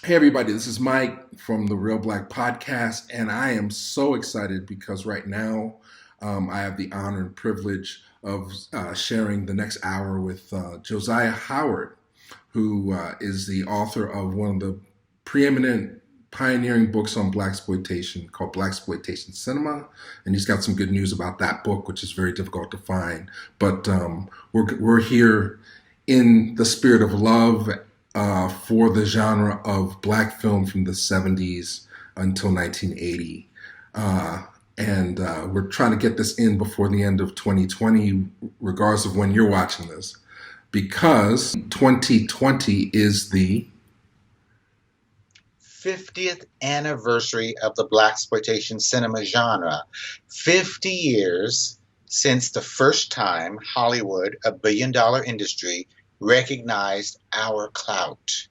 Hey, everybody, this is Mike from the Reelblack podcast, and I am so excited because right now I have the honor and privilege of sharing the next hour with Josiah Howard, who is the author of one of the preeminent pioneering books on blaxploitation called Blaxploitation Cinema, and he's got some good news about that book, which is very difficult to find. But we're here in the spirit of love for the genre of black film from the 70s until 1980. And we're trying to get this in before the end of 2020, regardless of when you're watching this, because 2020 is the 50th anniversary of the blaxploitation cinema genre. 50 years since the first time Hollywood, a billion-dollar industry, recognized our clout,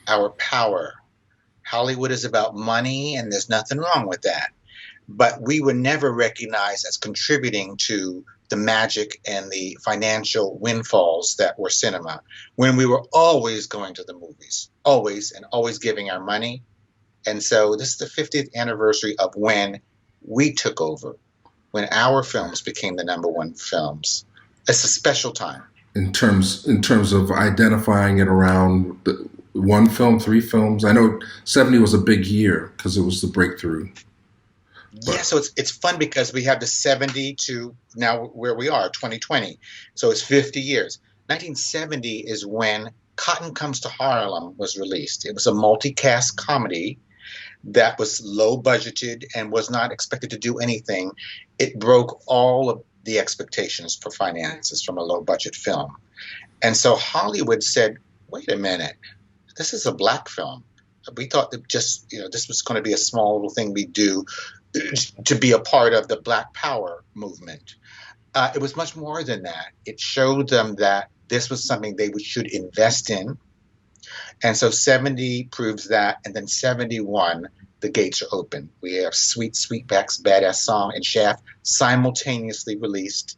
our power. Hollywood is about money, and there's nothing wrong with that. But we were never recognized as contributing to the magic and the financial windfalls that were cinema, when we were always going to the movies, always, and always giving our money. And so this is the 50th anniversary of when we took over, when our films became the number one films. It's a special time. In terms of identifying it around one film, three films. I know 70 was a big year because it was the breakthrough. Yeah, so it's fun because we have the 70 to now where we are, 2020. So it's 50 years. 1970 is when Cotton Comes to Harlem was released. It was a multicast comedy that was low budgeted and was not expected to do anything. It broke all of the expectations for finances from a low budget film. And so Hollywood said, wait a minute, this is a black film. We thought that just, this was going to be a small little thing we do to be a part of the Black Power movement. It was much more than that. It showed them that this was something they should invest in. And so 70 proves that. And then 71, the gates are open. We have Sweet Sweetback's Badass Song and Shaft simultaneously released,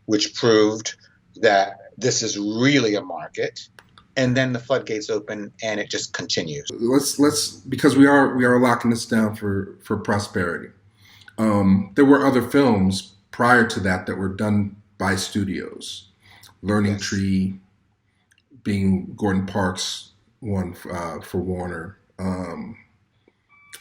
which proved that this is really a market. And then the floodgates open, and it just continues. Let's because we are locking this down for prosperity. There were other films prior to that were done by studios. Learning Yes. Tree being Gordon Parks' one for Warner.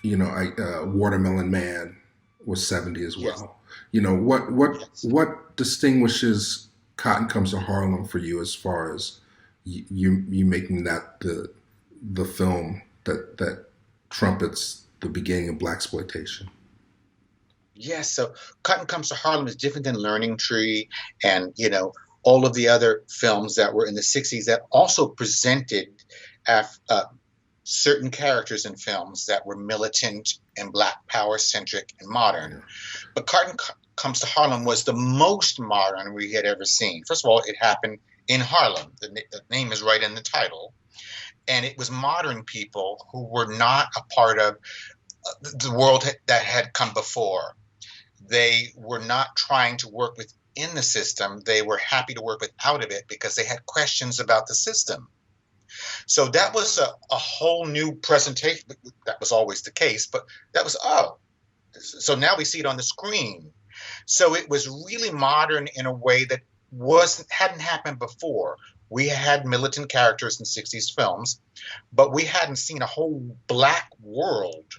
Watermelon Man was 70 as well. Yes. What distinguishes Cotton Comes to Harlem for you as far as you making that the film that trumpets the beginning of blaxploitation? Yes, so Cotton Comes to Harlem is different than Learning Tree and, all of the other films that were in the 60s that also presented certain characters in films that were militant and Black Power centric and modern. But Cotton Comes to Harlem was the most modern we had ever seen. First of all, it happened in Harlem. The name is right in the title. And it was modern people who were not a part of the world that had come before. They were not trying to work within the system. They were happy to work out of it because they had questions about the system. So that was a whole new presentation. That was always the case, but that was, so now we see it on the screen. So it was really modern in a way that hadn't happened before. We had militant characters in 60s films, but we hadn't seen a whole black world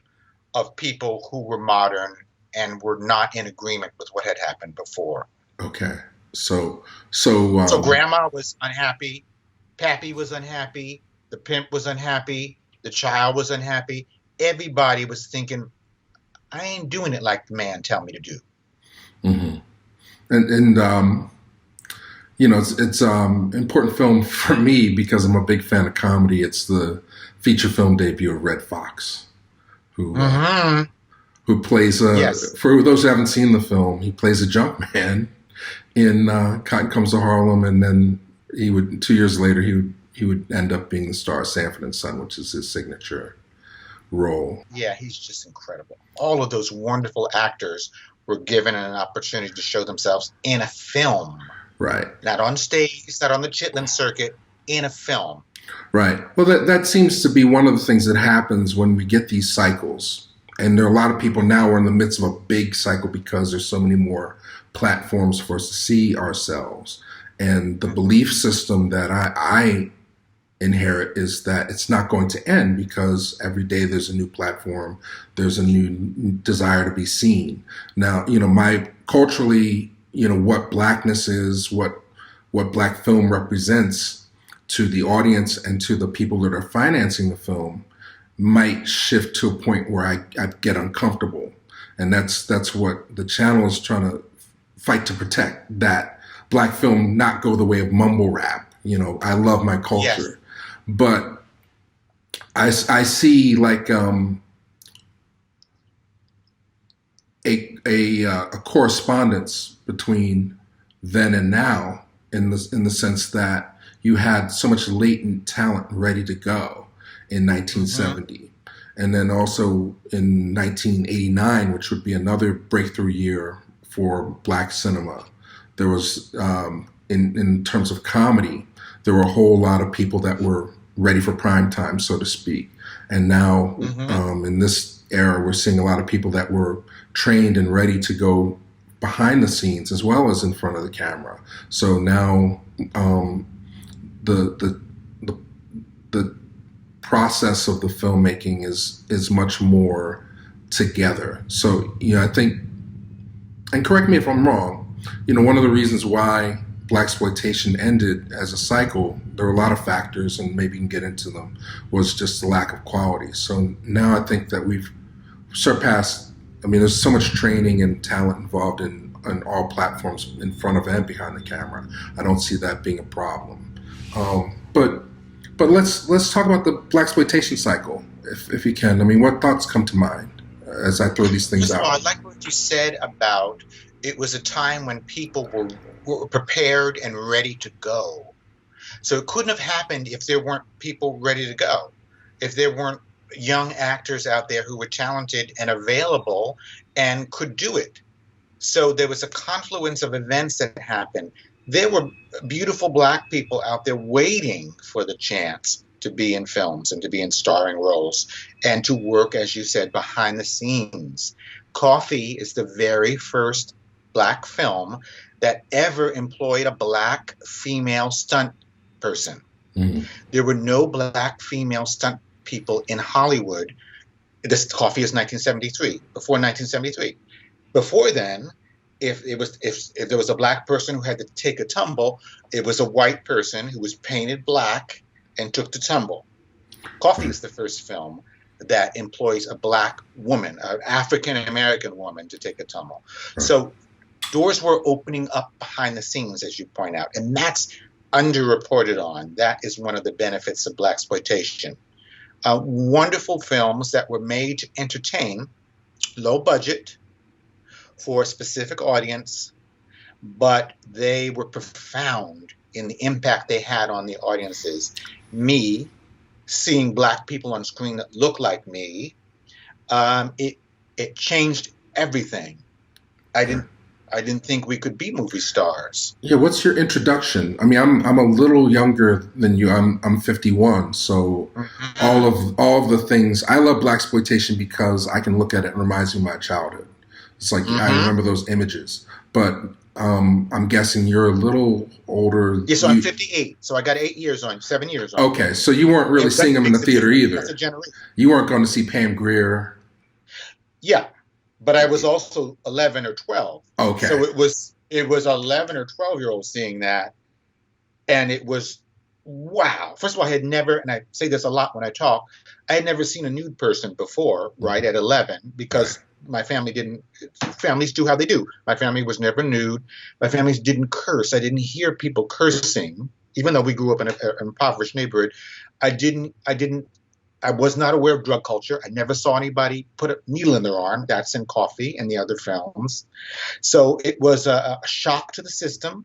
of people who were modern and were not in agreement with what had happened before. Okay, so Grandma was unhappy, Pappy was unhappy, the pimp was unhappy, the child was unhappy. Everybody was thinking, I ain't doing it like the man tell me to do. Mm-hmm. And it's important film for me because I'm a big fan of comedy. It's the feature film debut of Red Fox, who plays Yes. For those who haven't seen the film, he plays a junk man in Cotton Comes to Harlem, and then 2 years later he would end up being the star of Sanford and Son, which is his signature role. Yeah, he's just incredible. All of those wonderful actors were given an opportunity to show themselves in a film. Right. Not on stage, not on the Chitlin circuit, in a film. Right. Well, that seems to be one of the things that happens when we get these cycles. And there are a lot of people now are in the midst of a big cycle because there's so many more platforms for us to see ourselves. And the belief system that I inherit is that it's not going to end because every day there's a new platform, there's a new desire to be seen. Now, my culturally, what blackness is, what black film represents to the audience and to the people that are financing the film might shift to a point where I get uncomfortable. And that's what the channel is trying to fight to protect, that black film not go the way of mumble rap. I love my culture. Yes. But I see like a correspondence between then and now in the sense that you had so much latent talent ready to go in 1970. And then also in 1989, which would be another breakthrough year for black cinema, there was, in terms of comedy, there were a whole lot of people that were ready for prime time, so to speak. And now in this era, we're seeing a lot of people that were trained and ready to go behind the scenes as well as in front of the camera. So now the process of the filmmaking is much more together. So, I think, and correct me if I'm wrong, one of the reasons why Blaxploitation ended as a cycle, there were a lot of factors, and maybe you can get into them, was just the lack of quality. So now I think that we've surpassed, there's so much training and talent involved in all platforms, in front of and behind the camera. I don't see that being a problem. But let's talk about the Blaxploitation cycle, if you can. What thoughts come to mind as I throw these things First out? of all, I like what you said about it was a time when people were prepared and ready to go. So it couldn't have happened if there weren't people ready to go, if there weren't young actors out there who were talented and available and could do it. So there was a confluence of events that happened. There were beautiful black people out there waiting for the chance to be in films and to be in starring roles and to work, as you said, behind the scenes. Coffee is the very first black film that ever employed a black female stunt person. Mm-hmm. There were no black female stunt people in Hollywood. This Coffee is 1973, before 1973. Before then, if there was a black person who had to take a tumble, it was a white person who was painted black and took the tumble. Coffee is the first film that employs a black woman, an African-American woman, to take a tumble. Right. So doors were opening up behind the scenes, as you point out, and that's underreported on. That is one of the benefits of Blaxploitation. Wonderful films that were made to entertain, low budget, for a specific audience, but they were profound in the impact they had on the audiences. Me, seeing black people on screen that look like me, it changed everything. I didn't think we could be movie stars. Yeah, what's your introduction? I'm a little younger than you. I'm 51, so all of the things, I love Blaxploitation because I can look at it and it reminds me of my childhood. It's like I remember those images, but I'm guessing you're a little older. Yeah, so I'm 58, so I got 8 years on, 7 years on. Okay, so you weren't really seeing them in the theater either. That's a generation. You weren't going to see Pam Grier. Yeah, but I was also 11 or 12. Okay, so it was 11 or 12-year-olds seeing that, and it was wow. First of all, I had never, and I say this a lot when I talk, I had never seen a nude person before, right, at 11, because my family didn't. Families do how they do. My family was never nude. My families didn't curse. I didn't hear people cursing, even though we grew up in an impoverished neighborhood. I was not aware of drug culture. I never saw anybody put a needle in their arm. That's in Coffee and the other films. So it was a shock to the system.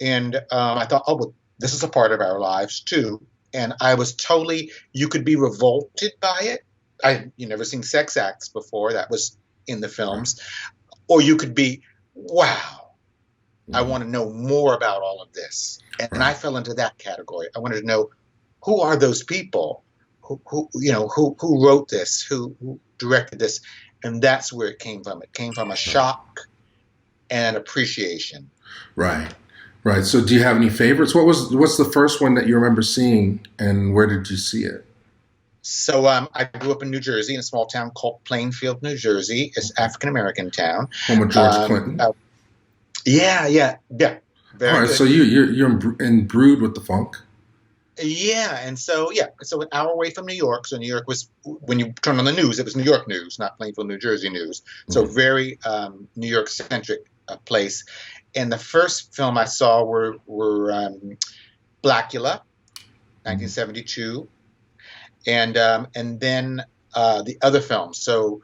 And I thought, oh, well, this is a part of our lives too. And I was totally, you could be revolted by it. You never seen sex acts before. That was in the films. Or you could be, wow, I want to know more about all of this. And I fell into that category. I wanted to know who are those people? Who wrote this? Who directed this? And that's where it came from. It came from a shock and appreciation. Right. Right. So do you have any favorites? What's the first one that you remember seeing, and where did you see it? So I grew up in New Jersey, in a small town called Plainfield, New Jersey. It's an African-American town. Home of George Clinton. Yeah. Very All right. good. So you're imbrued with the funk. Yeah, and so an hour away from New York. So New York was, when you turn on the news, it was New York news, not Plainfield, New Jersey news. So very New York centric place. And the first film I saw were Blackula, 1972, and then the other films. So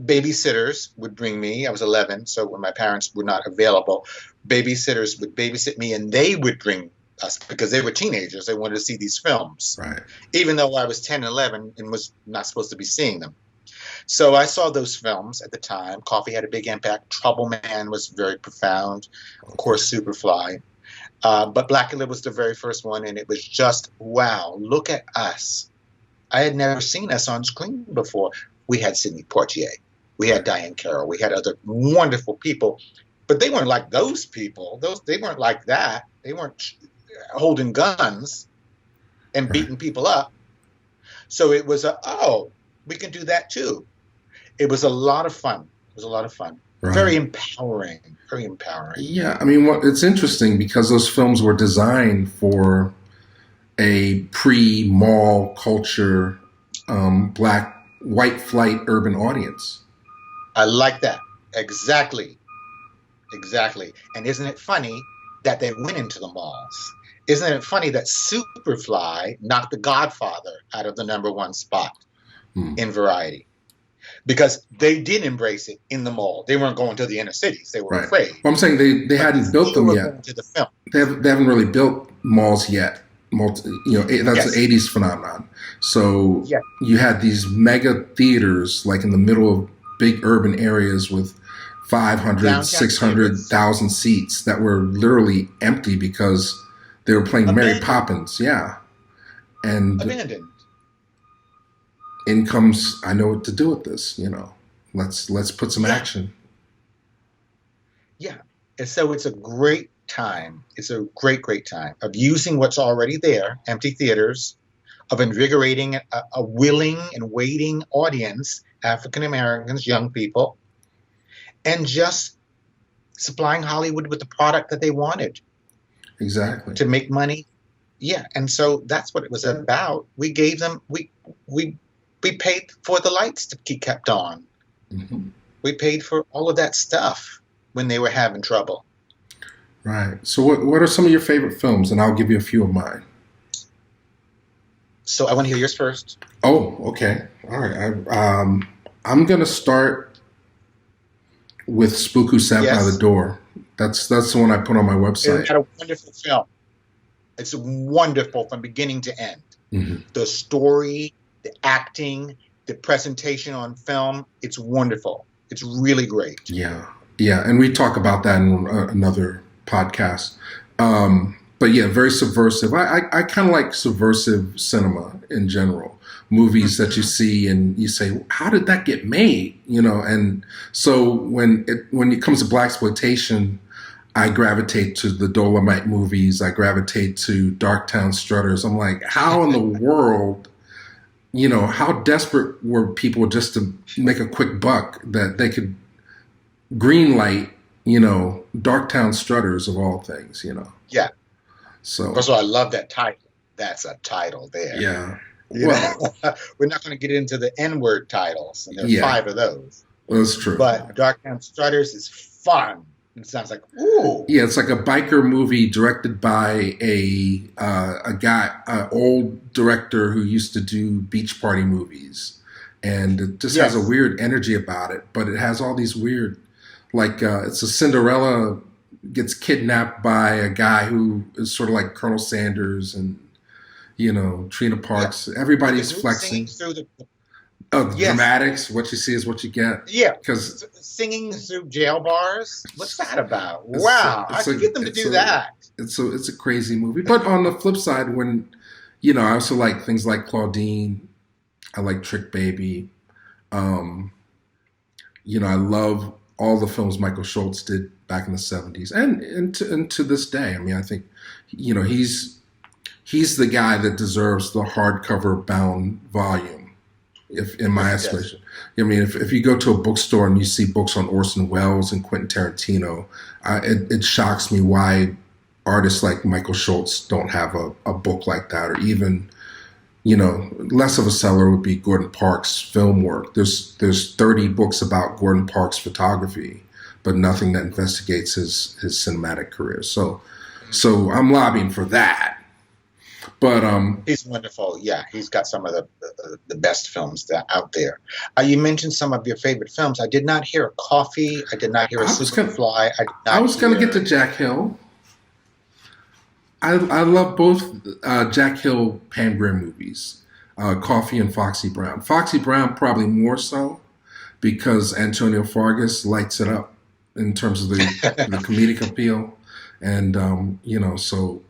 babysitters would bring me. I was 11, so when my parents were not available, babysitters would babysit me, and they would bring us because they were teenagers. They wanted to see these films, Right. even though I was 10 and 11 and was not supposed to be seeing them. So I saw those films at the time. Coffee had a big impact. Trouble Man was very profound. Of course, Superfly. But Blackula was the very first one, and it was just, wow, look at us. I had never seen us on screen before. We had Sidney Poitier. We had Diane Carroll. We had other wonderful people. But they weren't like those people. They weren't like that. They weren't holding guns and beating people up. So it was we can do that too. It was a lot of fun. Right. Very empowering. Yeah, I mean, it's interesting because those films were designed for a pre-mall culture, white flight urban audience. I like that. Exactly. And isn't it funny that they went into the malls? Isn't it funny that Superfly knocked The Godfather out of the #1 spot in Variety? Because they did embrace it in the mall. They weren't going to the inner cities. They were afraid. Well, I'm saying they hadn't built them yet. To the film. They haven't really built malls yet. That's an 80s phenomenon. So you had these mega theaters like in the middle of big urban areas with 500, 600,000 seats that were literally empty because they were playing Mary Poppins. Yeah. And abandoned. In comes, I know what to do with this, let's put some action. Yeah. And so it's a great time. It's a great time of using what's already there, empty theaters, of invigorating a willing and waiting audience, African Americans, young people, and just supplying Hollywood with the product that they wanted. Exactly. To make money. Yeah. And so that's what it was about. We gave them, we paid for the lights to keep kept on. Mm-hmm. We paid for all of that stuff when they were having trouble. Right. So what are some of your favorite films? And I'll give you a few of mine. So I want to hear yours first. Oh, okay. All right. I'm going to start with Spook Who Sat by the Door. That's the one I put on my website. It's a wonderful film. It's wonderful from beginning to end. Mm-hmm. The story, the acting, the presentation on film, it's wonderful. It's really great. Yeah. And we talk about that in another podcast. But yeah, very subversive. I kind of like subversive cinema in general. Movies that you see and you say, how did that get made? And so when it comes to blaxploitation, I gravitate to the Dolomite movies. I gravitate to Darktown Strutters. I'm like, how in the world, how desperate were people just to make a quick buck that they could greenlight, Darktown Strutters of all things, Yeah. So first of all, I love that title. That's a title there. Yeah. Well, we're not going to get into the N-word titles, and there's 5 of those. Well, that's true. But Darktown Strutters is fun. It sounds like, ooh. Yeah, it's like a biker movie directed by a guy, old director who used to do beach party movies, and it just has a weird energy about it. But it has all these weird, it's a Cinderella gets kidnapped by a guy who is sort of like Colonel Sanders and Trina Parks. Everybody's flexing. Dramatics. What you see is what you get. Yeah, because singing through jail bars. What's that about? Wow, I could get them to do that. It's a crazy movie. But on the flip side, when I also like things like Claudine. I like Trick Baby. Um, I love all the films Michael Schultz did back in the '70s, and to this day. I mean, I think, he's the guy that deserves the hardcover bound volume, if in my Yes, he does. estimation. I mean, if you go to a bookstore and you see books on Orson Welles and Quentin Tarantino, it shocks me why artists like Michael Schultz don't have a book like that, or even, less of a seller would be Gordon Parks' film work. There's 30 books about Gordon Parks' photography, but nothing that investigates his cinematic career. So I'm lobbying for that. But He's wonderful. Yeah, he's got some of the best films that out there. You mentioned some of your favorite films. I did not hear a Coffee. I did not hear a Superfly. I did I not was gonna get to hear. Jack Hill. I love both Jack Hill Pam Grier movies, Coffee and Foxy Brown. Foxy Brown probably more so because Antonio Fargas lights it up in terms of the comedic appeal, and so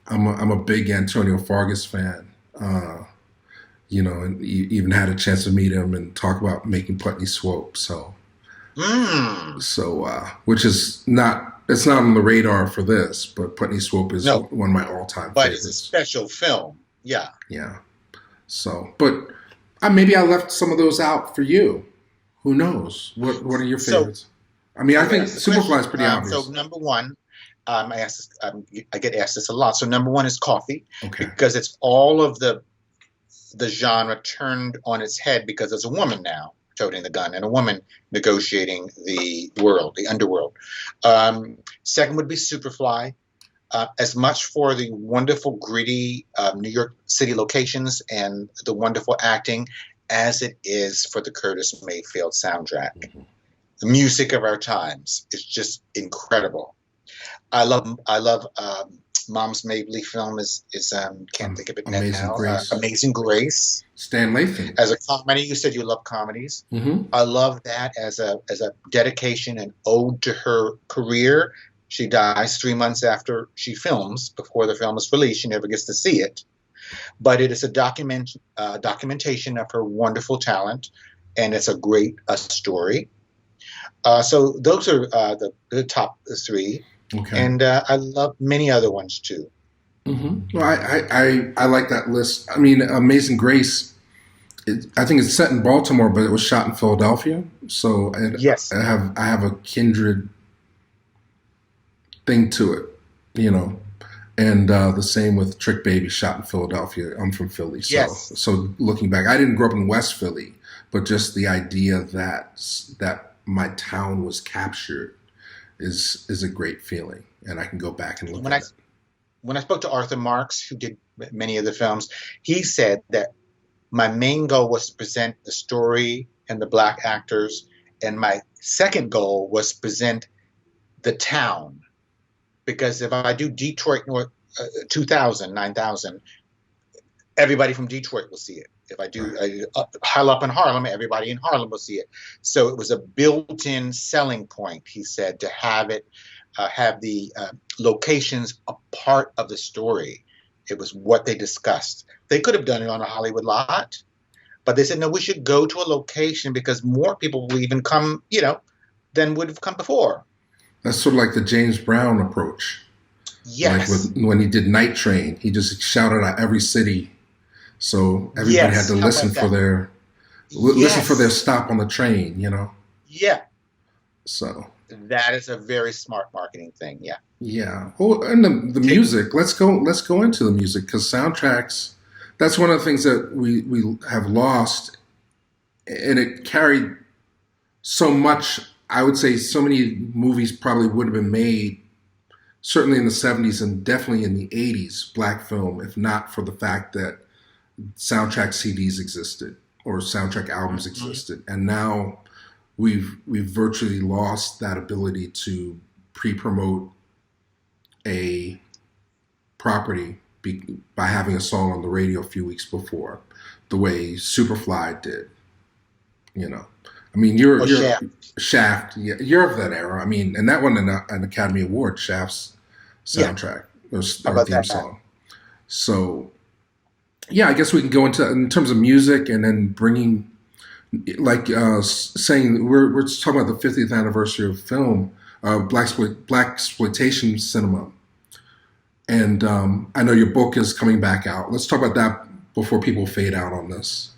I'm a big Antonio Fargas fan. And even had a chance to meet him and talk about making Putney Swope. Mm, Which is not, it's not on the radar for this, but Putney Swope is no, one of my all-time but it's a favorites. special film. Yeah. Yeah. But maybe I left some of those out for you. Who knows? What are your So favorites? I mean, I I'm going to think ask the question. Superfly is pretty So obvious. number one, I get asked this a lot. So number one is Coffee Okay. because it's all of the genre turned on its head because there's a woman now toting the gun and a woman negotiating the world, the underworld. Second would be Superfly. As much for the wonderful, gritty New York City locations and the wonderful acting as it is for the Curtis Mayfield soundtrack. Mhm. The music of our times is just incredible. I love Mom's Mabley film is can't think of it Amazing now. Grace. Amazing Grace. Stan Lathan. As a comedy, you said you love comedies. Mm-hmm. I love that as a dedication and ode to her career. She dies 3 months after she films. Before the film is released, she never gets to see it. But it is a documentation of her wonderful talent, and it's a great story. So those are the top three, Okay. and I love many other ones too. Mm-hmm. Well, I like that list. I mean, Amazing Grace. I think it's set in Baltimore, but it was shot in Philadelphia. So Yes. I have a kindred thing to it, And the same with Trick Baby, shot in Philadelphia. I'm from Philly, Yes. so looking back, I didn't grow up in West Philly, but just the idea that my town was captured is a great feeling, and I can go back and look When at I when I spoke to Arthur Marks, who did many of the films, he said that my main goal was to present the story and the black actors, and my second goal was to present the town. Because if I do Detroit North 2000, 9000, everybody from Detroit will see it. If I do Harlem in Harlem, everybody in Harlem will see it. So it was a built-in selling point, he said, to have it, have the locations a part of the story. It was what they discussed. They could have done it on a Hollywood lot, but they said, no, we should go to a location because more people will even come, than would have come before. That's sort of like the James Brown approach. Yes. Like when he did Night Train, he just shouted out every city, so everybody had to How listen about for that? listen for their Yes. stop on the train. Yeah. So That is a very smart marketing thing. Yeah. yeah. Oh, and the music. Let's go into the music, because soundtracks. That's one of the things that we have lost, and it carried so much. I would say so many movies probably would have been made, certainly in the '70s and definitely in the '80s, black film, if not for the fact that soundtrack CDs existed or soundtrack albums existed. And now we've virtually lost that ability to pre-promote a property by having a song on the radio a few weeks before, the way Superfly did. I mean, you're Shaft. Shaft. You're of that era. I mean, and that won an Academy Award, Shaft's soundtrack or How about theme that? song. So Yeah, I guess we can go into in terms of music and then bringing like saying we're talking about the 50th anniversary of film, Black Exploitation Cinema, and I know your book is coming back out. Let's talk about that before people fade out on this,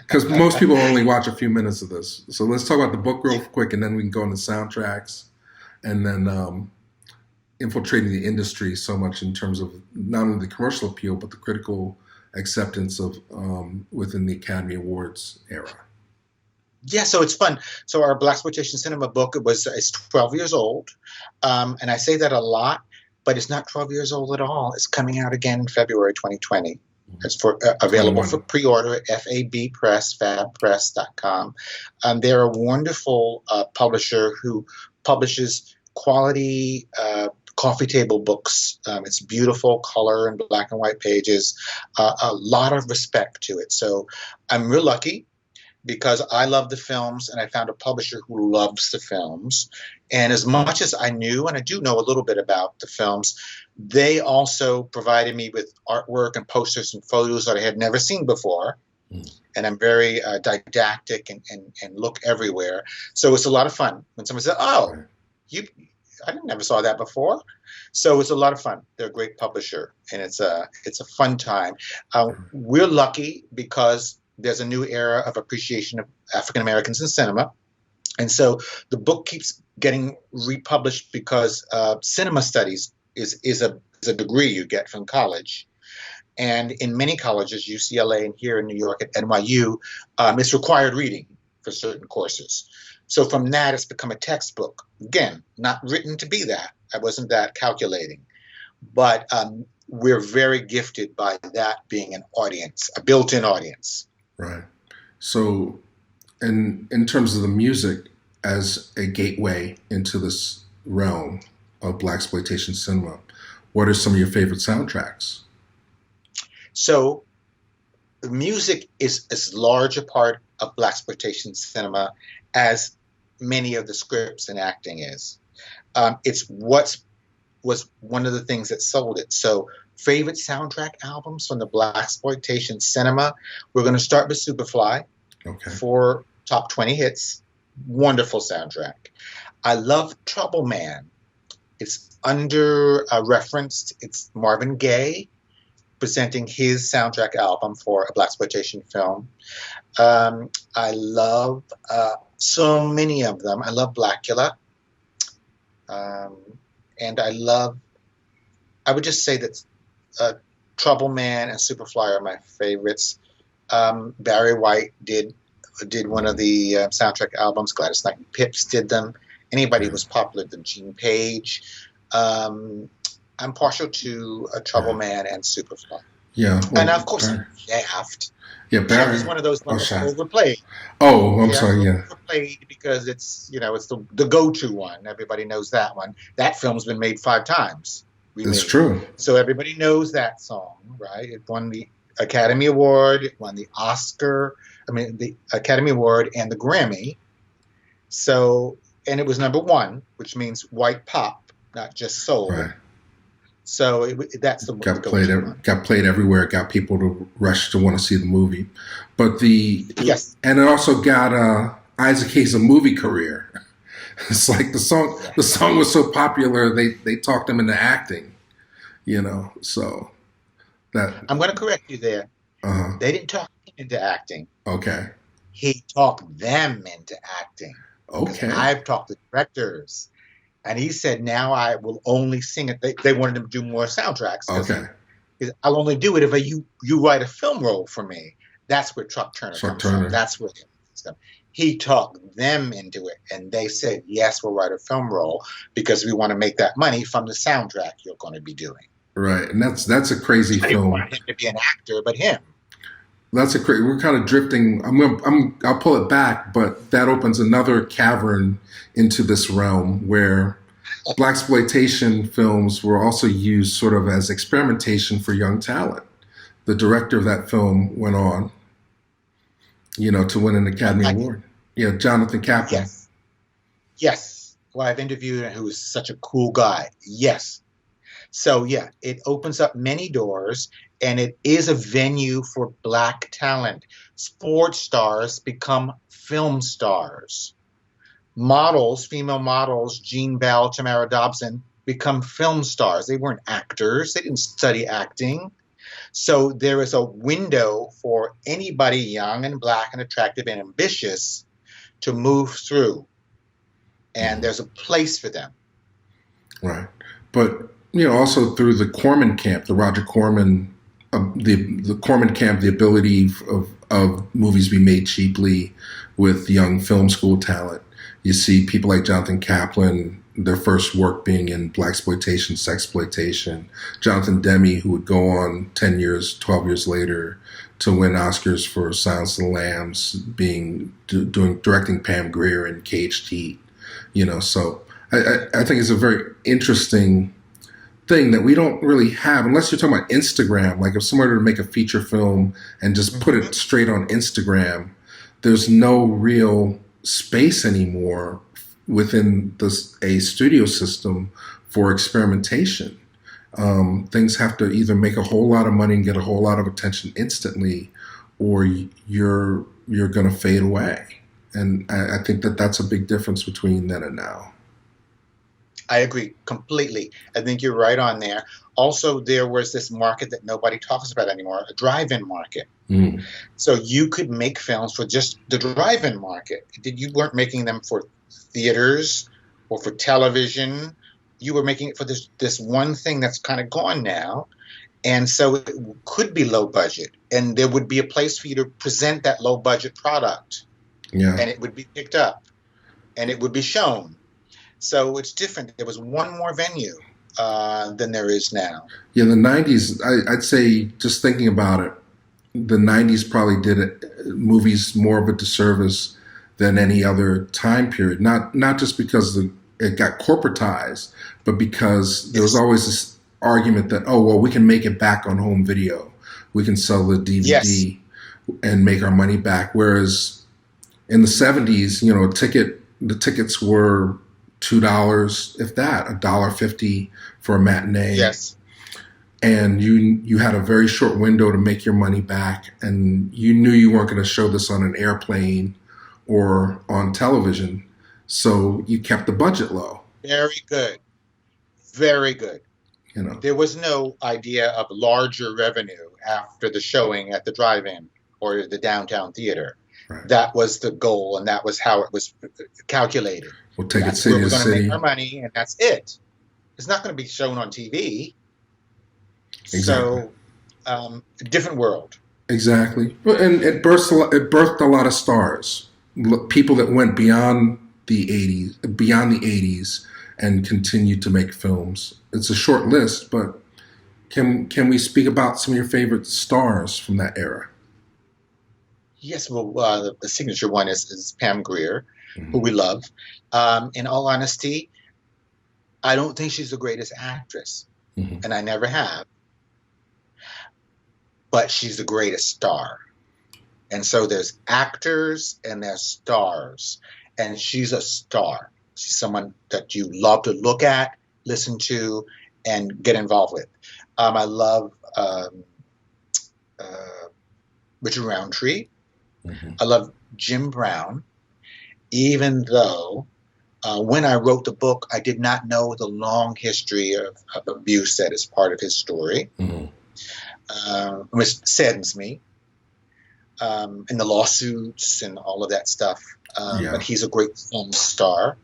because most people only watch a few minutes of this. So let's talk about the book real quick, and then we can go into soundtracks, and then infiltrating the industry so much in terms of not only the commercial appeal but the critical acceptance of within the Academy Awards era. Yeah, so it's fun. So our Blaxploitation Cinema book it's 12 years old, and I say that a lot, but it's not 12 years old at all. It's coming out again in February 2020. It's available 21. for pre-order at FAB Press, fabpress.com. They're a wonderful publisher who publishes quality coffee table books. It's beautiful color and black and white pages, a lot of respect to it. So I'm real lucky because I love the films and I found a publisher who loves the films. And as much as I knew, and I do know a little bit about the films, they also provided me with artwork and posters and photos that I had never seen before. And I'm very didactic and look everywhere. So it's a lot of fun. When someone says, oh, I never saw that before. So it's a lot of fun. They're a great publisher, and it's a fun time. We're lucky because there's a new era of appreciation of African Americans in cinema. And so the book keeps getting republished because cinema studies is a degree you get from college. And in many colleges, UCLA and here in New York at NYU, it's required reading for certain courses. So from that, it's become a textbook. Again, not written to be that. I wasn't that calculating. But we're very gifted by that being an audience, a built-in audience. Right. So in terms of the music as a gateway into this realm of Blaxploitation cinema, what are some of your favorite soundtracks? So the music is as large a part of Blaxploitation cinema as many of the scripts and acting is. It's was one of the things that sold it. So favorite soundtrack albums from the Blaxploitation cinema, we're going to start with Superfly for top 20 hits. Wonderful soundtrack. I love Trouble Man. It's under referenced. It's Marvin Gaye presenting his soundtrack album for a Blaxploitation film. I love so many of them. I love Blackula. And I would just say that Trouble Man and Superfly are my favorites. Barry White did one of the soundtrack albums. Gladys Knight and Pips did them. Anybody who was popular than Gene Page. I'm partial to Trouble Man and Superfly. Yeah. Well, and of course, Shaft. Yeah, Barry. Shaft is one of those ones that's overplayed. Oh, I'm sorry. Yeah. Overplayed because it's the go-to one. Everybody knows that one. That film's been made 5 times. It's true. So everybody knows that song, right? It won the Academy Award. It won the Oscar. The Academy Award and the Grammy. So, and it was #1, which means white pop, not just soul. Right. So that's the got played everywhere. It got people to rush to want to see the movie, but and it also got Isaac Hayes a movie career. It's like the song was so popular they talked him into acting, So that I'm going to correct you there. They didn't talk him into acting. Okay. He talked them into acting. Okay. I've talked to directors. And he said, now I will only sing it. They wanted him to do more soundtracks. Okay. I'll only do it if you write a film role for me. That's where Chuck Turner comes from. That's where he talked them into it. And they said, yes, we'll write a film role because we want to make that money from the soundtrack you're going to be doing. Right. And that's a crazy film. I didn't want him to be an actor, but him. We're kind of drifting. I'll pull it back, but that opens another cavern into this realm where Blaxploitation films were also used sort of as experimentation for young talent. The director of that film went on, to win an Academy Award. Yeah, Jonathan Kaplan. Yes. Well, I've interviewed him, who is such a cool guy. Yes. So, yeah, it opens up many doors. and it is a venue for Black talent. Sports stars become film stars. Models, female models, Jean Bell, Tamara Dobson, become film stars. They weren't actors, they didn't study acting. So there is a window for anybody young and Black and attractive and ambitious to move through. And there's a place for them. Right. But, also through the Corman camp, the Roger Corman, the Corman camp, the ability of movies be made cheaply with young film school talent. You see people like Jonathan Kaplan, their first work being in Blaxploitation, Sexploitation. Jonathan Demme, who would go on 10 years, 12 years later to win Oscars for Silence of the Lambs, directing Pam Grier in Caged Heat. So I think it's a very interesting thing that we don't really have, unless you're talking about Instagram. Like if someone were to make a feature film and just put it straight on Instagram, there's no real space anymore within a studio system for experimentation. Things have to either make a whole lot of money and get a whole lot of attention instantly, or you're going to fade away. And I think that's a big difference between then and now. I agree completely. I think you're right on there. Also, there was this market that nobody talks about anymore, a drive-in market. So you could make films for just the drive-in market. You weren't making them for theaters or for television. You were making it for this one thing that's kind of gone now. And so it could be low budget. And there would be a place for you to present that low budget product. Yeah. And it would be picked up. And it would be shown. So it's different. There was one more venue than there is now. Yeah, the 90s, I'd say, just thinking about it, the 90s probably did movies more of a disservice than any other time period. Not just because it got corporatized, but because there was always this argument that, we can make it back on home video. We can sell the DVD and make our money back. Whereas in the 70s, the tickets were $2, if that, $1.50 for a matinee. Yes. And you had a very short window to make your money back, and you knew you weren't going to show this on an airplane or on television, so you kept the budget low. Very good. Very good. There was no idea of larger revenue after the showing at the drive-in or the downtown theater. Right. That was the goal, and that was how it was calculated. We'll take it city to city. We're going to make our money, and that's it. It's not going to be shown on TV. Exactly. So, different world. Exactly. And it birthed a lot of stars. People that went beyond the 80s and continued to make films. It's a short list, but can we speak about some of your favorite stars from that era? Yes, well, the signature one is Pam Grier, who we love. In all honesty, I don't think she's the greatest actress, and I never have. But she's the greatest star. And so there's actors and there's stars, and she's a star. She's someone that you love to look at, listen to, and get involved with. I love Richard Roundtree. I love Jim Brown, even though when I wrote the book, I did not know the long history of abuse that is part of his story, which saddens me, and the lawsuits and all of that stuff. But he's a great film star.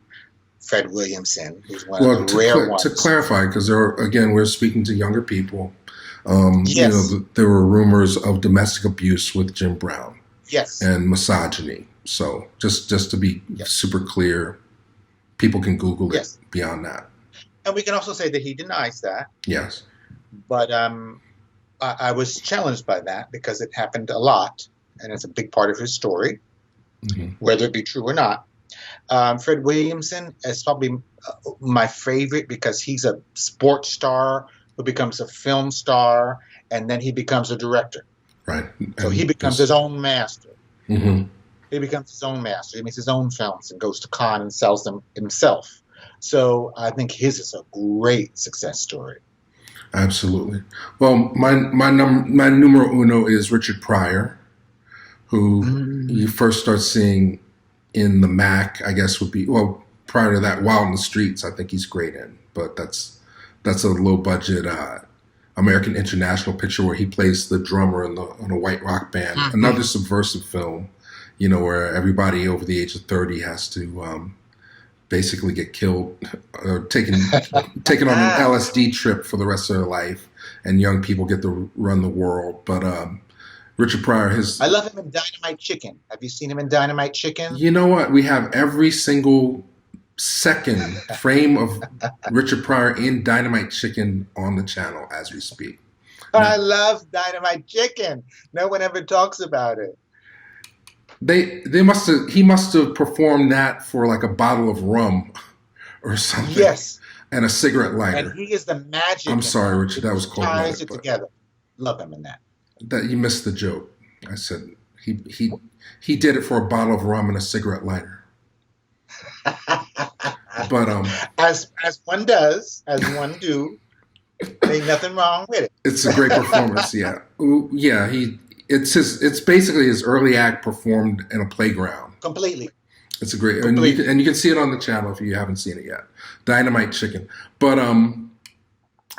Fred Williamson, who's one of the rare ones. To clarify, because we're speaking to younger people. There were rumors of domestic abuse with Jim Brown. Yes. And misogyny. So just to be super clear, people can Google it beyond that. And we can also say that he denies that. Yes. But I was challenged by that because it happened a lot, and it's a big part of his story, whether it be true or not. Fred Williamson is probably my favorite because he's a sports star who becomes a film star, and then he becomes a director. Right. So he becomes his own master. He becomes his own master. He makes his own films and goes to Cannes and sells them himself. So I think his is a great success story. Absolutely. Well, my numero uno is Richard Pryor, who you first start seeing in the Mac. I guess would be, well, prior to that, Wild in the Streets. I think he's great in, but that's a low budget American International picture where he plays the drummer in a white rock band. Another subversive film, where everybody over the age of 30 has to basically get killed or taken on an LSD trip for the rest of their life, and young people get to run the world. But Richard Pryor, I love him in Dynamite Chicken. Have you seen him in Dynamite Chicken? You know what? We have every single second frame of Richard Pryor in Dynamite Chicken on the channel as we speak. I love Dynamite Chicken. No one ever talks about it. He must have performed that for like a bottle of rum or something. Yes. And a cigarette lighter. And he is the magic. I'm sorry, Richard, that was cold. Ties it together. Love him in that. That you missed the joke. I said he did it for a bottle of rum and a cigarette lighter. But as one does, as one do, ain't nothing wrong with it. It's a great performance. Yeah, yeah. It's basically his early act performed in a playground. Completely. It's a great, and you can see it on the channel if you haven't seen it yet. Dynamite Chicken. But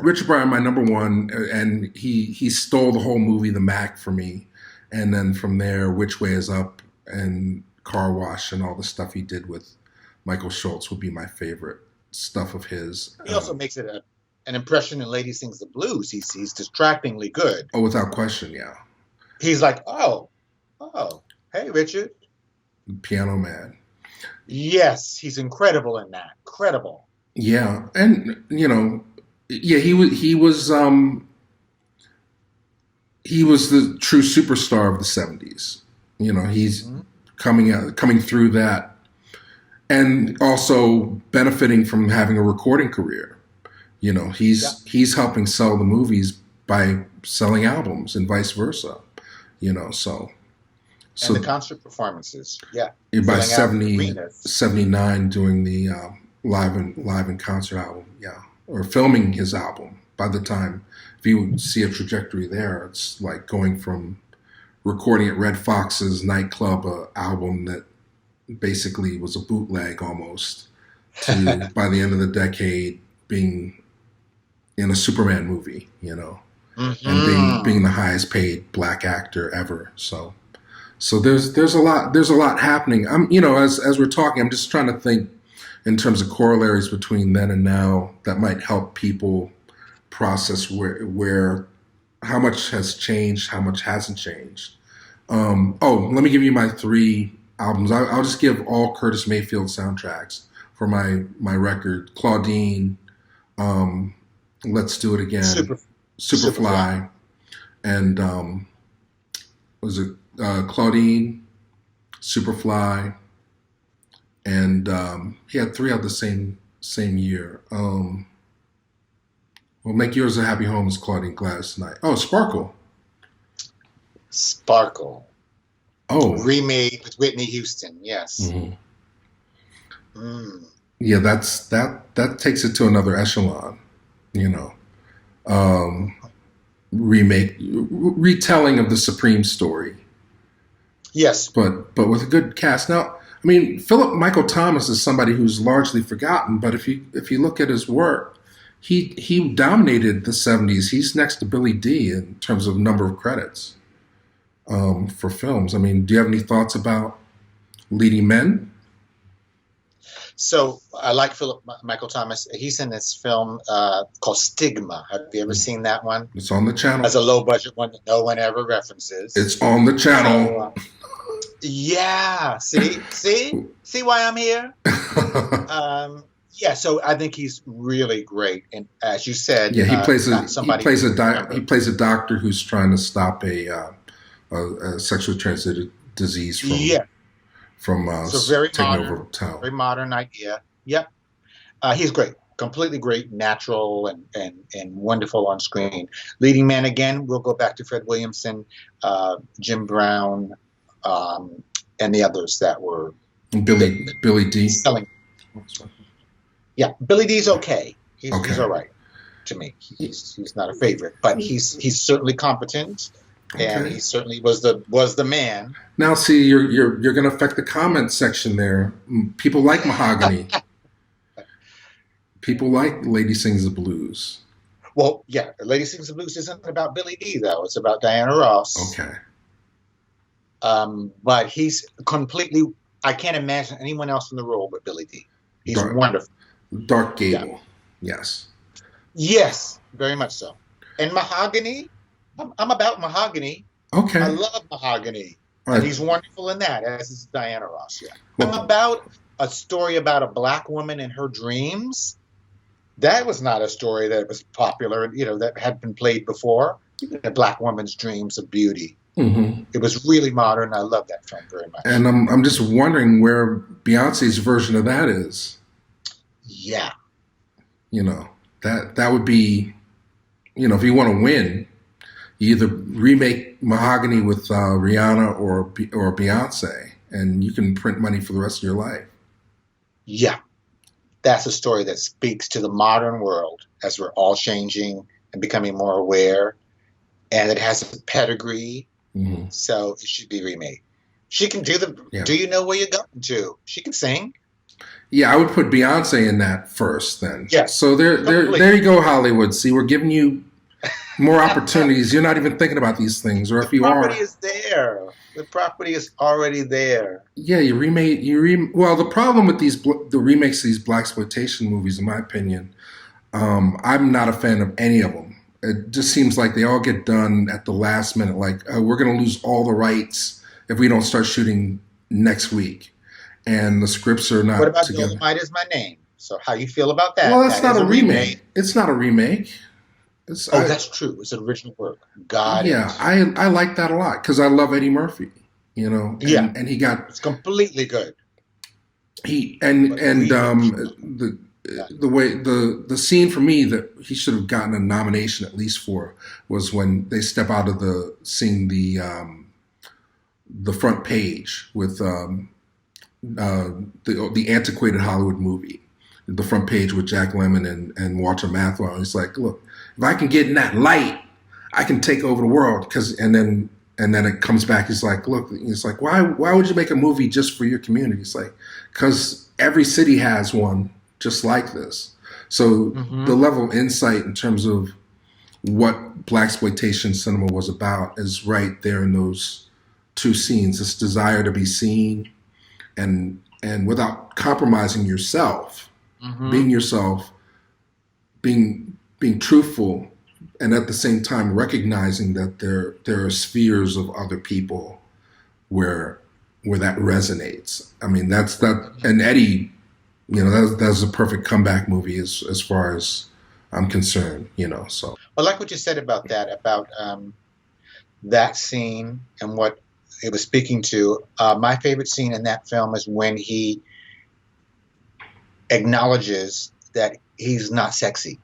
Richard Pryor, my number one, and he stole the whole movie, The Mac, for me. And then from there, Which Way Is Up and Car Wash and all the stuff he did with Michael Schultz would be my favorite stuff of his. He also makes it an impression in Lady Sings the Blues. He's distractingly good. Oh, without question, yeah. He's like, oh, hey, Richard. Piano Man. Yes, he's incredible in that. Incredible. Yeah, and he was the true superstar of the 70s. He's coming through that, and also benefiting from having a recording career. He's helping sell the movies by selling albums and vice versa. So and the concert performances, yeah. By 79 doing the live and concert album, yeah, or filming his album. By the time, if you see a trajectory there, it's like going from recording at Red Fox's nightclub album that basically was a bootleg almost, to by the end of the decade being in a Superman movie, and being the highest paid black actor ever. So there's a lot happening. As we're talking, I'm just trying to think in terms of corollaries between then and now that might help people process where how much has changed, how much hasn't changed. Let me give you my 3 albums. I'll just give all Curtis Mayfield soundtracks for my record: Claudine, Let's Do It Again, Superfly, and was it Claudine, Superfly, and he had 3 out the same year. Make Yours a Happy Home is Claudine Gladys Knight. Oh, Sparkle. Oh, remade with Whitney Houston. Yes. Yeah, that takes it to another echelon. Retelling of the Supreme story. Yes, but with a good cast. Now, Philip Michael Thomas is somebody who's largely forgotten, but if you look at his work, he dominated the 70s. He's next to Billy D in terms of number of credits for films. Do you have any thoughts about leading men? So I like Philip Michael Thomas. He's in this film called Stigma. Have you ever seen that one? It's on the channel. As a low budget one that no one ever references. It's on the channel. Yeah. See why I'm here? Yeah. So I think he's really great, and as you said, yeah, he plays a doctor who's trying to stop a sexually transmitted disease from very taking modern, over town. Very modern idea. Yep. He's great. Completely great, natural, and wonderful on screen. Leading man again, we'll go back to Fred Williamson, Jim Brown, and the others that were Billy D. Selling. Yeah, Billy D's okay. He's all right. to me. He's not a favorite, but he's certainly competent, and Okay. he certainly was the man. Now, see, you're going to affect the comment section there. People like Mahogany. People like Lady Sings the Blues. Well, yeah, Lady Sings the Blues isn't about Billy Dee, though. It's about Diana Ross. Okay. But he's completely. I can't imagine anyone else in the role but Billy Dee. He's wonderful. Dark Gable. Yeah. Yes. Yes, very much so. And Mahogany, I'm about Mahogany. Okay. I love Mahogany. Right. And he's wonderful in that, as is Diana Ross. Yeah. Well, I'm about a story about a black woman and her dreams. That was not a story that was popular, that had been played before. A black woman's dreams of beauty. mm-hmm. It was really modern. I love that film very much. And I'm just wondering where Beyonce's version of that is. Yeah. That would be, if you want to win, you either remake Mahogany with Rihanna or Beyonce, and you can print money for the rest of your life. Yeah. That's a story that speaks to the modern world as we're all changing and becoming more aware. And it has a pedigree. Mm-hmm. So it should be remade. She can do Yeah. Do you know where you're going to? She can sing. Yeah, I would put Beyonce in that first then. Yeah. So there you go, Hollywood. See, we're giving you more opportunities. You're not even thinking about these things. Or if you are. The property is there. The property is already there. Yeah, well, the problem with the remakes of these blaxploitation movies, in my opinion, I'm not a fan of any of them. It just seems like they all get done at the last minute. Like, we're going to lose all the rights if we don't start shooting next week. And the scripts are not What about together. Dolomite Is My Name? So how you feel about that? Well, that's That not is a remake. It's not a remake. That's true. It's an original work. Yeah, I like that a lot because I love Eddie Murphy. Yeah. And he got It's completely good. the way the scene for me that he should have gotten a nomination at least for was when they step out of seeing the front page with the antiquated Hollywood movie, the front page with Jack Lemmon and Walter Matthau. He's like, look, if I can get in that light, I can take over the world. And then it comes back. He's like, look, it's like, why would you make a movie just for your community? It's like, because every city has one just like this. So the level of insight in terms of what blaxploitation cinema was about is right there in those two scenes. This desire to be seen and without compromising yourself, being yourself, being truthful, and at the same time recognizing that there are spheres of other people where that resonates. I mean, and Eddie, that's a perfect comeback movie as far as I'm concerned, so. I like what you said about that scene and what it was speaking to. My favorite scene in that film is when he acknowledges that he's not sexy.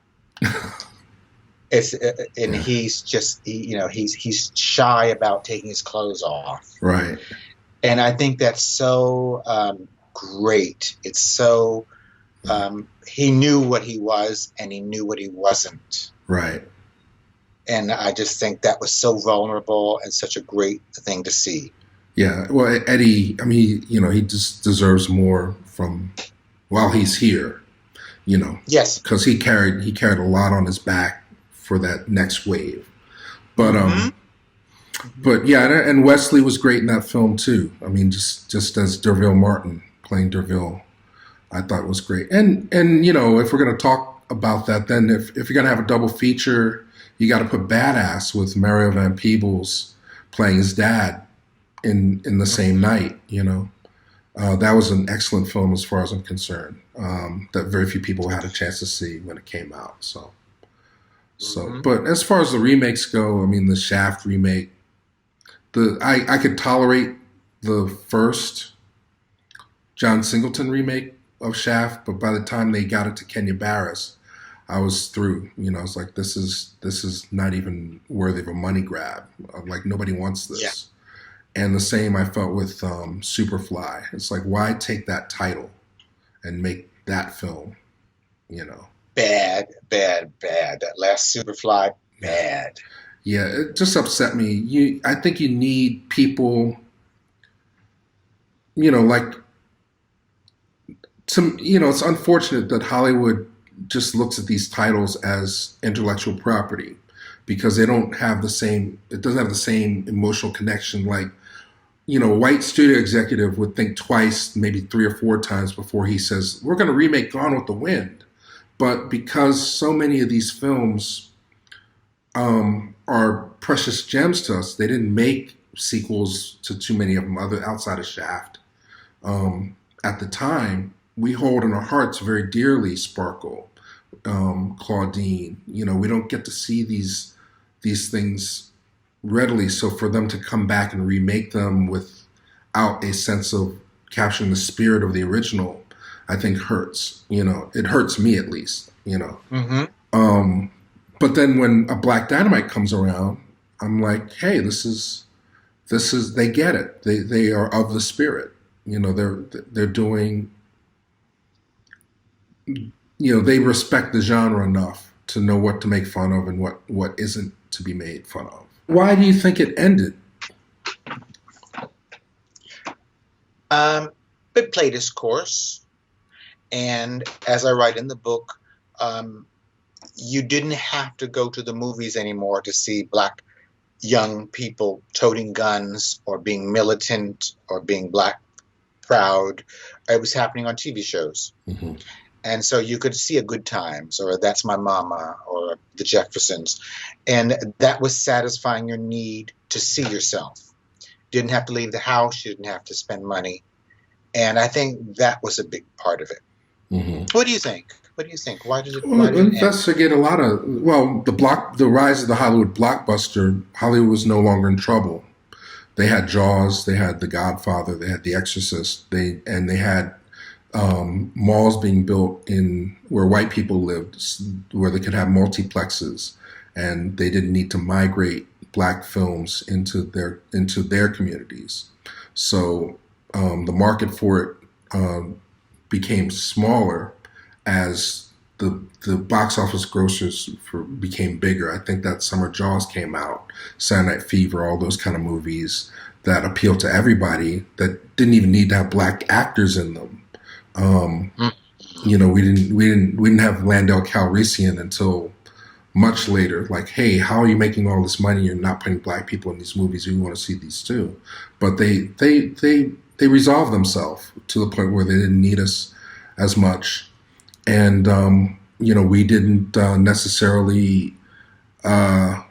And he's just he's shy about taking his clothes off. Right. And I think that's so great. It's so he knew what he was and he knew what he wasn't. Right. And I just think that was so vulnerable and such a great thing to see. Yeah. Well, Eddie, I mean, he just deserves more from while he's here, Yes. Because he carried a lot on his back for that next wave. But but yeah, and Wesley was great in that film too. I mean, just as Derville Martin playing Derville, I thought was great. And if we're gonna talk about that, then if you're gonna have a double feature, you got to put Badass with Mario Van Peebles playing his dad in the same night. That was an excellent film as far as I'm concerned. That very few people had a chance to see when it came out. So, but as far as the remakes go, I mean, the Shaft remake, I could tolerate the first John Singleton remake of Shaft, but by the time they got it to Kenya Barris, I was through. I was like, this is not even worthy of a money grab. Like, nobody wants this. Yeah. And the same I felt with Superfly. It's like, why take that title and make that film? bad, bad, bad. That last Superfly, bad. Yeah, it just upset me. I think you need people, like it's unfortunate that Hollywood just looks at these titles as intellectual property because they don't have the same, it doesn't have the same emotional connection. Like, a white studio executive would think twice, maybe 3 or 4 times before he says, we're going to remake Gone with the Wind. But because so many of these films are precious gems to us, they didn't make sequels to too many of them outside of Shaft. At the time, we hold in our hearts very dearly Sparkle, Claudine. We don't get to see these things readily. So for them to come back and remake them without a sense of capturing the spirit of the original, I think hurts. It hurts me at least. Mm-hmm. But then when a Black Dynamite comes around, I'm like, hey, this is they get it. They are of the spirit. They're doing. They respect the genre enough to know what to make fun of and what isn't to be made fun of. Why do you think it ended? It played its course. And as I write in the book, you didn't have to go to the movies anymore to see Black young people toting guns or being militant or being Black proud. It was happening on TV shows. Mm-hmm. And so you could see A Good Times or That's My Mama or The Jeffersons. And that was satisfying your need to see yourself. Didn't have to leave the house. You didn't have to spend money. And I think that was a big part of it. Mm-hmm. What do you think? Why did it let's forget a lot of, the rise of the Hollywood blockbuster. Hollywood was no longer in trouble. They had Jaws, they had The Godfather, they had The Exorcist, they had malls being built in where white people lived, where they could have multiplexes, and they didn't need to migrate Black films into their communities. So the market for it became smaller as the box office grosses became bigger. I think that summer Jaws came out, Saturday Night Fever, all those kind of movies that appealed to everybody that didn't even need to have Black actors in them. We didn't have Landell Calrissian until much later. Like, hey, how are you making all this money and not putting Black people in these movies? We want to see these too. But they resolved themselves to the point where they didn't need us as much. And, we didn't necessarily the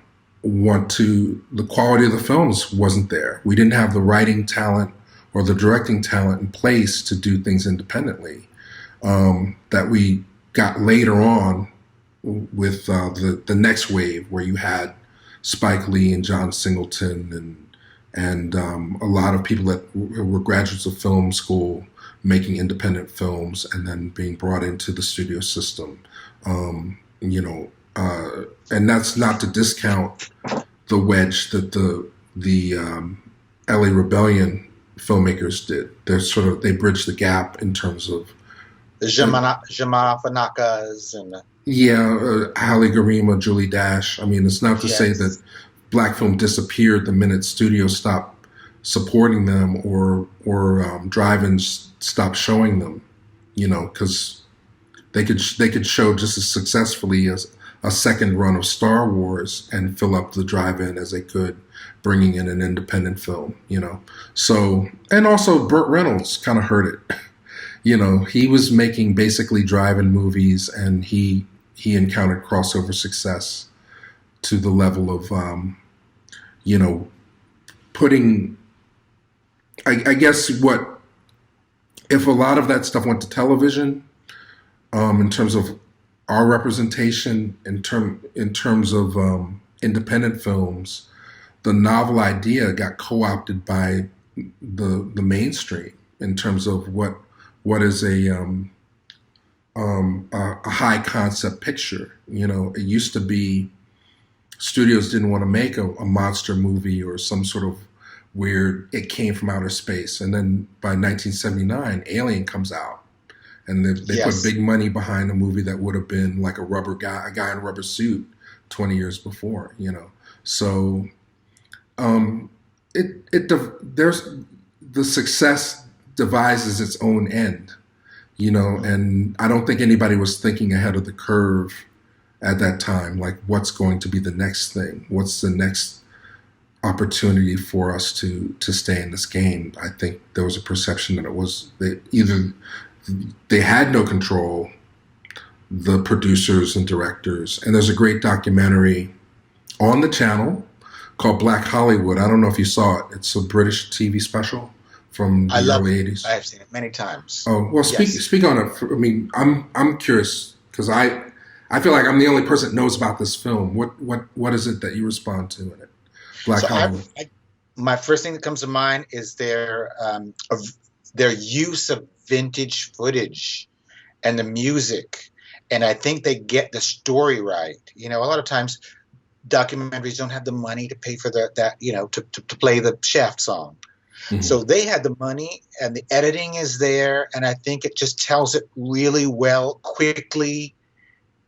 quality of the films wasn't there. We didn't have the writing talent or the directing talent in place to do things independently that we got later on with the next wave, where you had Spike Lee and John Singleton and a lot of people that were graduates of film school making independent films and then being brought into the studio system. And that's not to discount the wedge that the LA Rebellion filmmakers did. They bridged the gap in terms of the Jamal Fanakas and Halle Garima, Julie Dash. I mean, it's not to say that Black film disappeared the minute studios stopped supporting them or drive-ins stopped showing them, because they could show just as successfully as a second run of Star Wars and fill up the drive-in as they could, bringing in an independent film, So, and also Burt Reynolds kind of heard it. He was making basically drive-in movies, and he encountered crossover success to the level of, putting, I guess if a lot of that stuff went to television, in terms of our representation, in terms of independent films, the novel idea got co-opted by the mainstream in terms of what is a high concept picture. It used to be studios didn't want to make a monster movie or some sort of weird, it came from outer space. And then by 1979, Alien comes out. and they put Yes. big money behind a movie that would have been like a guy in a rubber suit 20 years before, you know. So there's the success devises its own end, you know, and I don't think anybody was thinking ahead of the curve at that time, like what's going to be the next thing, what's the next opportunity for us to stay in this game. I think there was a perception that it was that either they had no control, the producers and directors. And there's a great documentary on the channel called Black Hollywood. I don't know if you saw it. It's a British TV special from the early 80s. I have seen it many times. Oh, well, speak on it. I mean, I'm curious because I feel like I'm the only person that knows about this film. What is it that you respond to in it? Black Hollywood. My first thing that comes to mind is their use of vintage footage and the music, and I think they get the story right. You know, a lot of times documentaries don't have the money to pay for that you know, to play the Shaft song. Mm-hmm. So they had the money, and the editing is there, and I think it just tells it really well, quickly.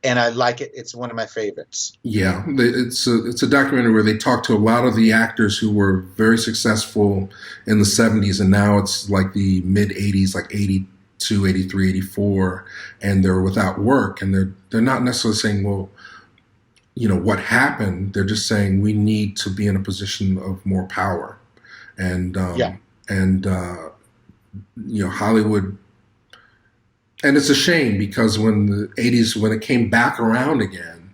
And I like it. It's one of my favorites. Yeah, it's a documentary where they talk to a lot of the actors who were very successful in the 70s, and now it's like the mid 80s, like 82, 83, 84, and they're without work, and they're not necessarily saying, well, you know, what happened. They're just saying we need to be in a position of more power, and you know, Hollywood. And it's a shame because when the 80s, when it came back around again,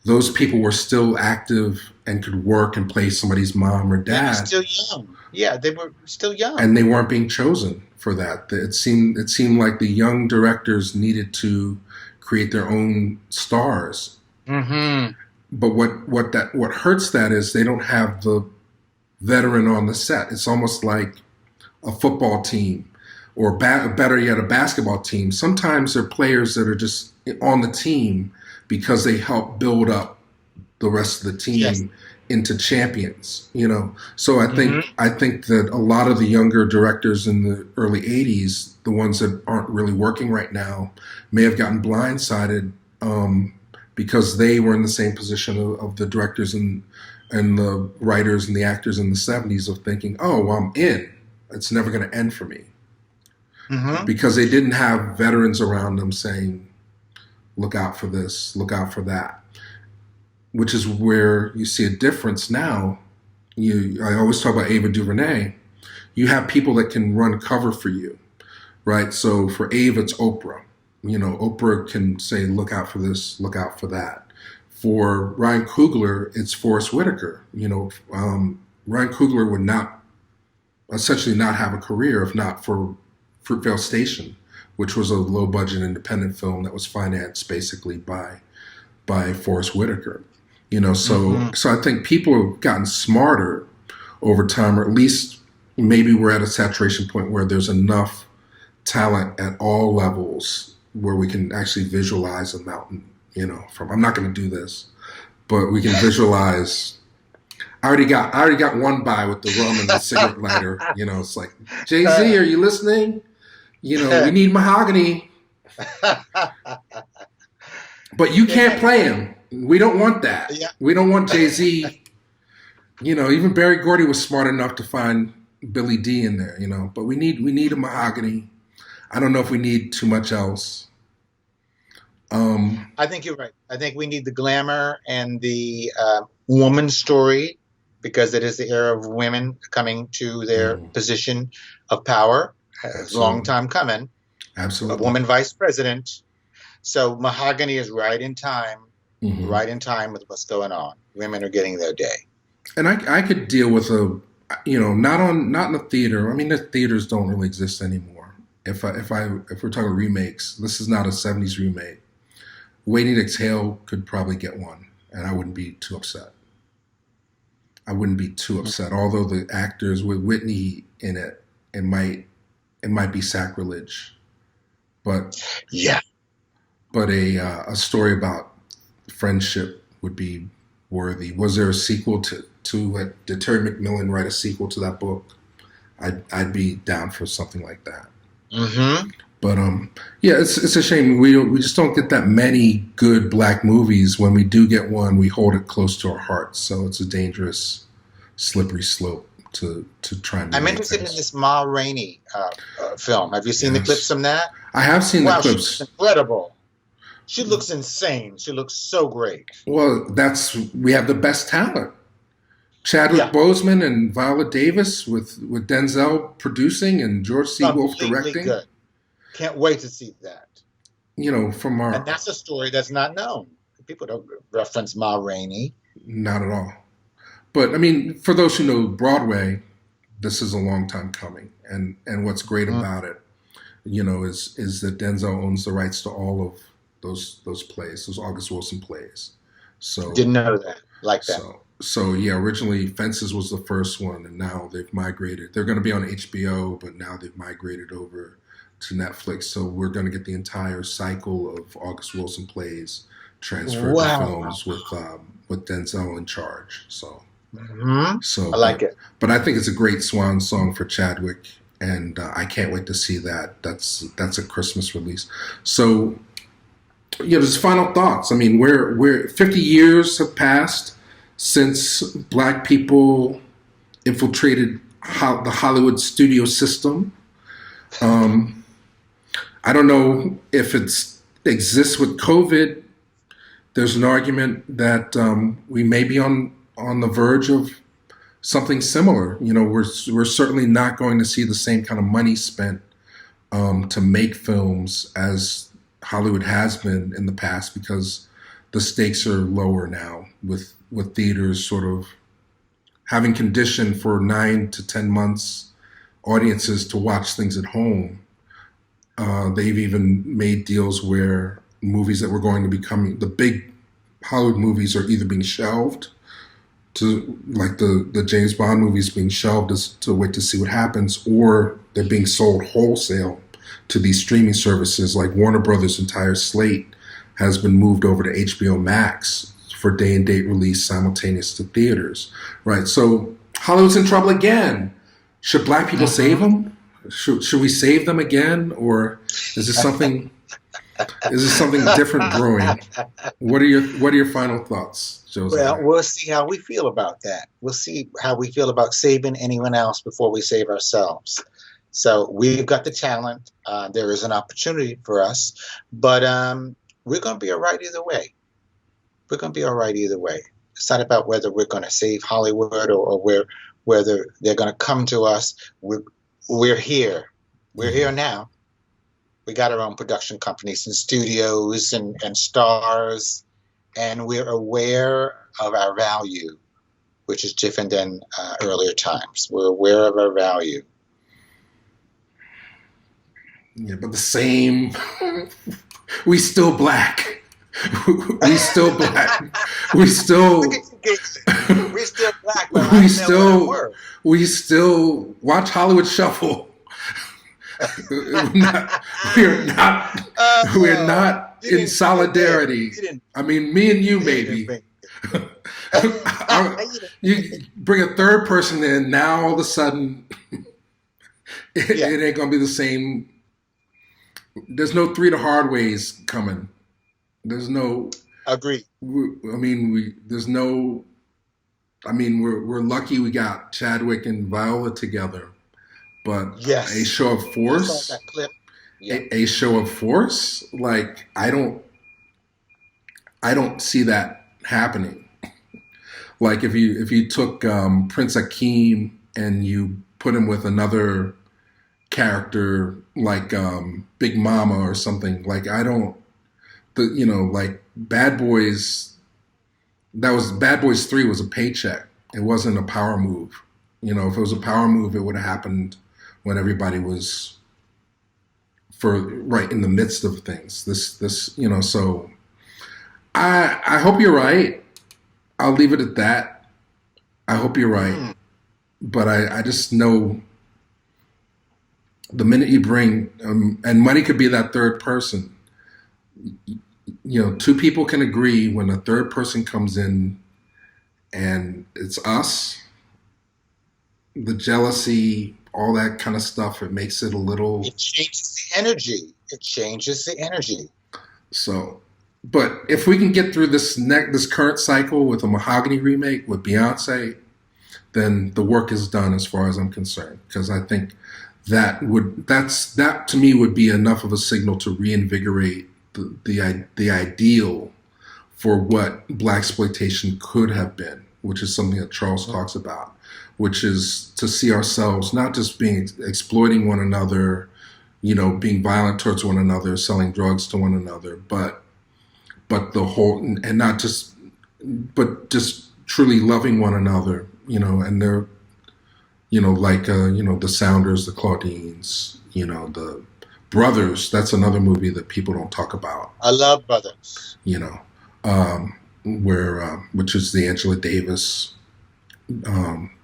those people were still active and could work and play somebody's mom or dad. They were still young. Yeah, they were still young. And they weren't being chosen for that. It seemed like the young directors needed to create their own stars. Mm-hmm. But what hurts that is they don't have the veteran on the set. It's almost like a football team. Or better yet, a basketball team. Sometimes there are players that are just on the team because they help build up the rest of the team into champions. You know, so I think that a lot of the younger directors in the early '80s, the ones that aren't really working right now, may have gotten blindsided because they were in the same position of the directors and the writers and the actors in the '70s of thinking, oh, well, I'm in. It's never going to end for me. Mm-hmm. Because they didn't have veterans around them saying, look out for this, look out for that, which is where you see a difference now. I always talk about Ava DuVernay. You have people that can run cover for you, right? So for Ava, it's Oprah. You know, Oprah can say, look out for this, look out for that. For Ryan Coogler, it's Forrest Whitaker. You know, Ryan Coogler would essentially not have a career if not for Fruitvale Station, which was a low-budget independent film that was financed basically by Forrest Whitaker. You know, so I think people have gotten smarter over time, or at least maybe we're at a saturation point where there's enough talent at all levels where we can actually visualize a mountain. You know, I'm not going to do this, but we can visualize. I already got one by with the rum and the cigarette lighter. You know, it's like, Jay-Z, are you listening? You know, we need Mahogany. But you can't play him. We don't want that. Yeah. We don't want Jay-Z. You know, even Berry Gordy was smart enough to find Billy D in there, you know. But we need a Mahogany. I don't know if we need too much else. I think you're right. I think we need the glamour and the woman story, because it is the era of women coming to their position of power. It's a long time coming. Absolutely. A woman vice president. So Mahogany is right in time with what's going on. Women are getting their day. And I could deal with not in the theater. I mean, the theaters don't really exist anymore. If we're talking remakes, this is not a 70s remake. Waiting to Exhale could probably get one, and I wouldn't be too upset. Although the actors with Whitney in it, it might be sacrilege, but a story about friendship would be worthy. Was there a sequel did Terry McMillan write a sequel to that book? I'd be down for something like that. But yeah, it's a shame we just don't get that many good black movies. When we do get one, we hold it close to our hearts. So it's a dangerous, slippery slope to try and. I'm interested in this Ma Rainey film. Have you seen the clips from that? I have seen the clips. She's incredible. She looks insane. She looks so great. Well, we have the best talent. Chadwick Boseman and Viola Davis with Denzel producing and George C. Wolfe directing. Good. Can't wait to see that. And that's a story that's not known. People don't reference Ma Rainey. Not at all. But I mean, for those who know Broadway, this is a long time coming. And what's great about it, is that Denzel owns the rights to all of those plays, those August Wilson plays. So didn't know that. Like that. So yeah, originally Fences was the first one, and now they've migrated. They're going to be on HBO, but now they've migrated over to Netflix. So we're going to get the entire cycle of August Wilson plays transferred to films with Denzel in charge. So, I like it. But I think it's a great swan song for Chadwick, and I can't wait to see that. That's a Christmas release. So, just final thoughts. I mean, we're 50 years have passed since Black people infiltrated the Hollywood studio system. I don't know if it exists with COVID. There's an argument that we may be on the verge of something similar. We're certainly not going to see the same kind of money spent to make films as Hollywood has been in the past, because the stakes are lower now with theaters sort of having conditioned for 9 to 10 months audiences to watch things at home. They've even made deals where movies that were going to be coming, the big Hollywood movies, are either being shelved, to like the James Bond movies being shelved to wait to see what happens, or they're being sold wholesale to these streaming services. Like Warner Brothers' entire slate has been moved over to HBO Max for day and date release simultaneous to theaters, right? So Hollywood's in trouble again. Should Black people save them? Should we save them again, or is this something different brewing? What are your final thoughts, Josiah? Well, we'll see how we feel about that. We'll see how we feel about saving anyone else before we save ourselves. So we've got the talent. There is an opportunity for us, but we're going to be all right either way. We're going to be all right either way. It's not about whether we're going to save Hollywood or whether they're going to come to us. We're here. We're here now. We got our own production companies and studios and stars, and we're aware of our value, which is different than earlier times. We're aware of our value. Yeah, but the same. We still Black. We still Black. We still. We still Black. But we still watch Hollywood Shuffle. We're not in solidarity. I mean, me and you, maybe. You bring a third person in, now all of a sudden, it ain't gonna be the same. There's no three to hard ways coming. There's no. Agreed. We're lucky we got Chadwick and Viola together, but a show of force. That clip. A show of force. Like I don't see that happening. Like if you took Prince Akeem and you put him with another character like Big Mama or something, like like Bad Boys. That was Bad Boys 3 was a paycheck. It wasn't a power move. If it was a power move, it would have happened when everybody was right in the midst of things. So I hope you're right. I'll leave it at that. I hope you're right. But I just know the minute you bring, and money could be that third person. Two people can agree when a third person comes in and it's us. The jealousy all that kind of stuff. It makes it a little. It changes the energy. It changes the energy. So, but if we can get through this current cycle with a Mahogany remake with Beyonce, then the work is done as far as I'm concerned. Because I think that to me would be enough of a signal to reinvigorate the ideal for what blaxploitation could have been, which is something that Charles talks about, which is to see ourselves not just being exploiting one another, being violent towards one another, selling drugs to one another, but the whole, and not just, but just truly loving one another, and they're, like, the Sounders, the Claudines, the Brothers. That's another movie that people don't talk about. I love Brothers. Which is the Angela Davis,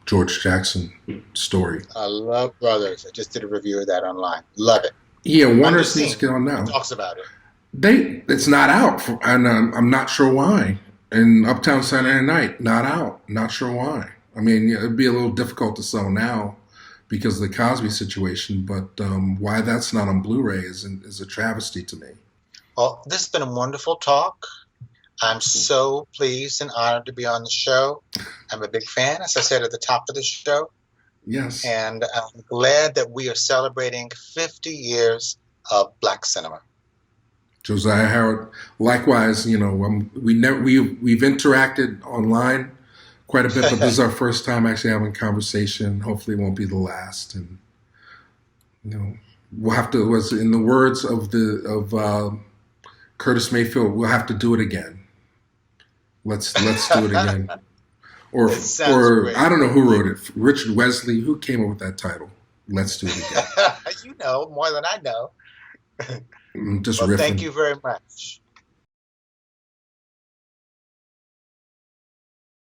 George Jackson story. I love Brothers. I just did a review of that online. Love it. Yeah, Warner needs to get on now. Talks about it. It's not out, and I'm not sure why. And Uptown Saturday Night, not out. Not sure why. I mean, it'd be a little difficult to sell now because of the Cosby situation, but why that's not on Blu-ray is a travesty to me. Well, this has been a wonderful talk. I'm so pleased and honored to be on the show. I'm a big fan, as I said at the top of the show. Yes. And I'm glad that we are celebrating 50 years of Black cinema. Josiah Howard, likewise, we've interacted online quite a bit, but this is our first time actually having a conversation. Hopefully it won't be the last. And, we'll have to, in the words of Curtis Mayfield, we'll have to do it again. Let's do it again. Or great. I don't know who wrote it. Richard Wesley, who came up with that title? Let's do it again. You know more than I know. Just well, riffing. thank you very much.